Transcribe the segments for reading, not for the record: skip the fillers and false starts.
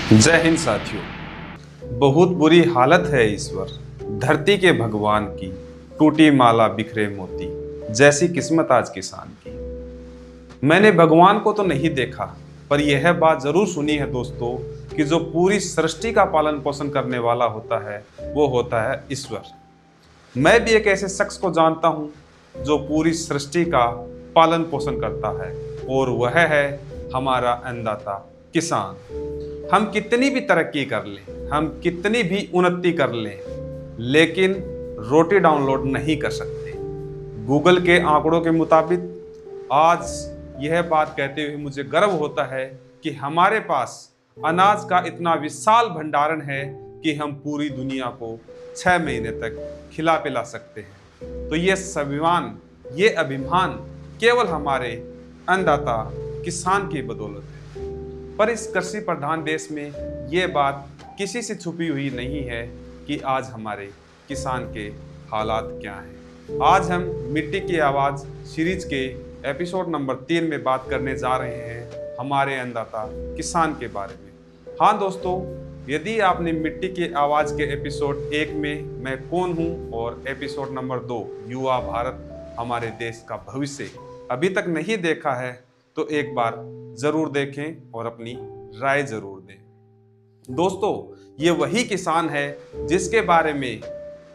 जय हिंद साथियों। बहुत बुरी हालत है ईश्वर, धरती के भगवान की, टूटी माला बिखरे मोती, जैसी किस्मत आज किसान की। मैंने भगवान को तो नहीं देखा, पर यह बात जरूर सुनी है दोस्तों कि जो पूरी सृष्टि का पालन पोषण करने वाला होता है वो होता है ईश्वर। मैं भी एक ऐसे शख्स को जानता हूँ जो पूरी सृष्टि का पालन पोषण करता है, और वह है हमारा अन्नदाता किसान। हम कितनी भी तरक्की कर लें, हम कितनी भी उन्नति कर लें, लेकिन रोटी डाउनलोड नहीं कर सकते। गूगल के आंकड़ों के मुताबिक आज यह बात कहते हुए मुझे गर्व होता है कि हमारे पास अनाज का इतना विशाल भंडारण है कि हम पूरी दुनिया को 6 महीने तक खिला पिला सकते हैं। तो ये स्वाभिमान, ये अभिमान केवल हमारे अन्नदाता किसान की बदौलत है। पर इस कृषि प्रधान देश में ये बात किसी से छुपी हुई नहीं है कि आज हमारे किसान के हालात क्या हैं। आज हम मिट्टी की आवाज़ सीरीज के एपिसोड नंबर 3 में बात करने जा रहे हैं हमारे अन्नदाता किसान के बारे में। हाँ दोस्तों, यदि आपने मिट्टी की आवाज़ के एपिसोड 1 में मैं कौन हूँ और एपिसोड नंबर 2 युवा भारत हमारे देश का भविष्य अभी तक नहीं देखा है तो एक बार जरूर देखें और अपनी राय जरूर दें। दोस्तों, ये वही किसान है जिसके बारे में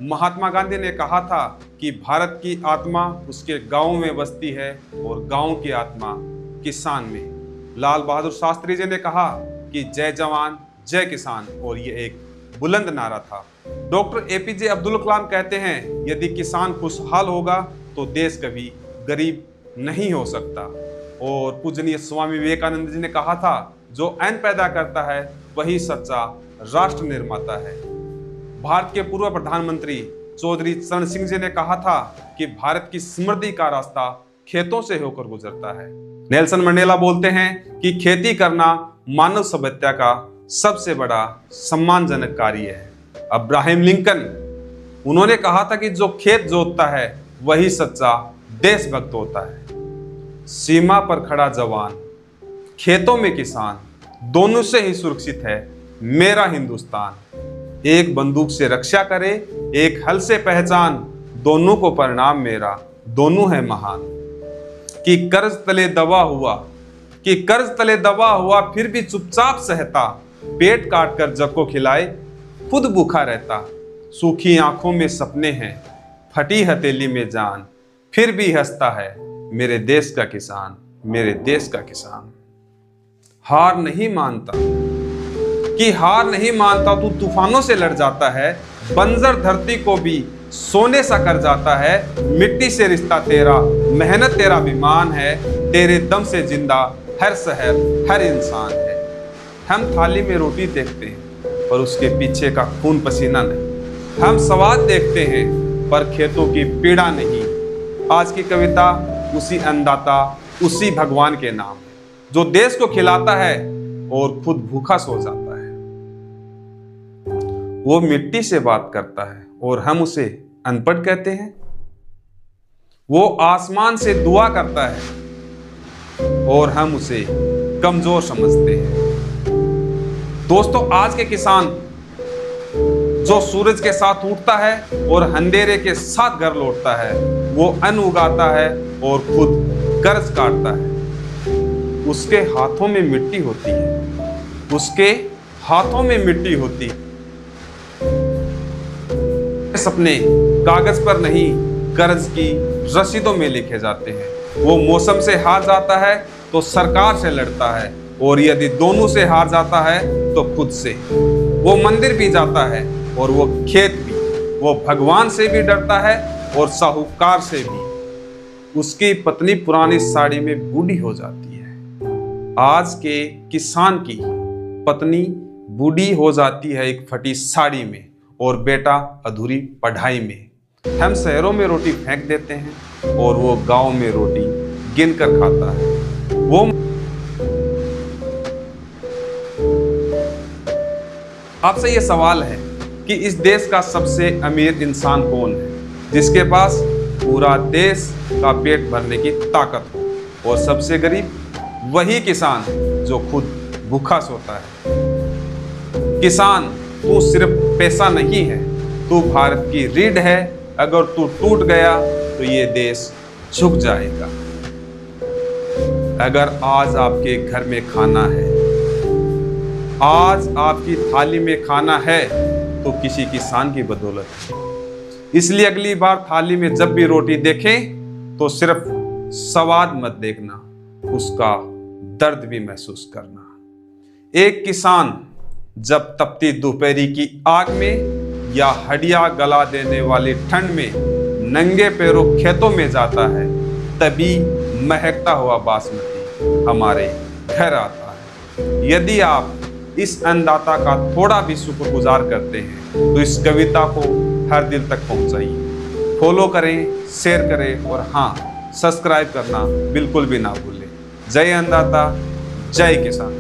महात्मा गांधी ने कहा था कि भारत की आत्मा उसके गांव में बसती है और गांव की आत्मा किसान में। लाल बहादुर शास्त्री जी ने कहा कि जय जवान जय किसान, और ये एक बुलंद नारा था। डॉक्टर एपीजे अब्दुल कलाम कहते हैं, यदि किसान खुशहाल होगा तो देश कभी गरीब नहीं हो सकता। और पूजनीय स्वामी विवेकानंद जी ने कहा था, जो अन्न पैदा करता है वही सच्चा राष्ट्र निर्माता है। भारत के पूर्व प्रधानमंत्री चौधरी चरण सिंह जी ने कहा था कि भारत की समृद्धि का रास्ता खेतों से होकर गुजरता है। नेल्सन मंडेला बोलते हैं कि खेती करना मानव सभ्यता का सबसे बड़ा सम्मानजनक कार्य है। अब्राहम लिंकन, उन्होंने कहा था कि जो खेत जोतता है वही सच्चा देशभक्त होता है। सीमा पर खड़ा जवान, खेतों में किसान, दोनों से ही सुरक्षित है मेरा हिंदुस्तान। एक बंदूक से रक्षा करे, एक हल से पहचान, दोनों को परिणाम मेरा, दोनों है महान। कि कर्ज तले दबा हुआ फिर भी चुपचाप सहता, पेट काट कर जग को खिलाए खुद भूखा रहता। सूखी आंखों में सपने हैं, फटी हथेली में जान, फिर भी हंसता है मेरे देश का किसान, मेरे देश का किसान। हार नहीं मानता तू तूफानों से लड़ जाता है, बंजर धरती को भी सोने सा कर जाता है। मिट्टी से रिश्ता तेरा, मेहनत तेरा अभिमान है, तेरे दम से जिंदा हर शहर हर इंसान है। हम थाली में रोटी देखते हैं पर उसके पीछे का खून पसीना नहीं। हम स्वाद देखते हैं पर खेतों की पीड़ा नहीं। आज की कविता उसी अन्नदाता, उसी भगवान के नाम है, जो देश को खिलाता है और खुद भूखा सो जाता है। वो मिट्टी से बात करता है और हम उसे अनपढ़ कहते हैं। वो आसमान से दुआ करता है और हम उसे कमजोर समझते हैं। दोस्तों, आज के किसान जो सूरज के साथ उठता है और अंधेरे के साथ घर लौटता है, वो अन्न उगाता है और खुद कर्ज काटता है। उसके हाथों में मिट्टी होती है, उसके हाथों में मिट्टी होती है। सपने कागज पर नहीं, कर्ज की रसीदों में लिखे जाते हैं। वो मौसम से हार जाता है तो सरकार से लड़ता है, और यदि दोनों से हार जाता है तो खुद से। वो मंदिर भी जाता है और वो खेत भी। वो भगवान से भी डरता है और साहूकार से भी। उसकी पत्नी पुरानी साड़ी में बूढ़ी हो जाती है। आज के किसान की पत्नी बूढ़ी हो जाती है एक फटी साड़ी में, और बेटा अधूरी पढ़ाई में। हम शहरों में रोटी फेंक देते हैं और वो गांव में रोटी गिन कर खाता है। वो आपसे ये सवाल है कि इस देश का सबसे अमीर इंसान कौन है, जिसके पास पूरा देश का पेट भरने की ताकत हो। और सबसे गरीब वही किसान जो खुद भूखा सोता है। किसान तू सिर्फ पैसा नहीं है, तू भारत की रीढ़ है। अगर तू टूट गया तो ये देश झुक जाएगा। अगर आज आपके घर में खाना है, आज आपकी थाली में खाना है, तो किसी किसान की बदौलत है। इसलिए अगली बार थाली में जब भी रोटी देखें तो सिर्फ स्वाद मत देखना, उसका दर्द भी महसूस करना। एक किसान जब तपती दोपहरी की आग में या हड्डियां गला देने वाली ठंड में नंगे पैरों खेतों में जाता है, तभी महकता हुआ बासमती हमारे घर आता है। यदि आप इस अन्नदाता का थोड़ा भी शुक्रगुजार करते हैं तो इस कविता को हर दिल तक पहुंचाइए। फॉलो करें, शेयर करें और हाँ, सब्सक्राइब करना बिल्कुल भी ना भूलें। जय अन्नदाता, जय किसान।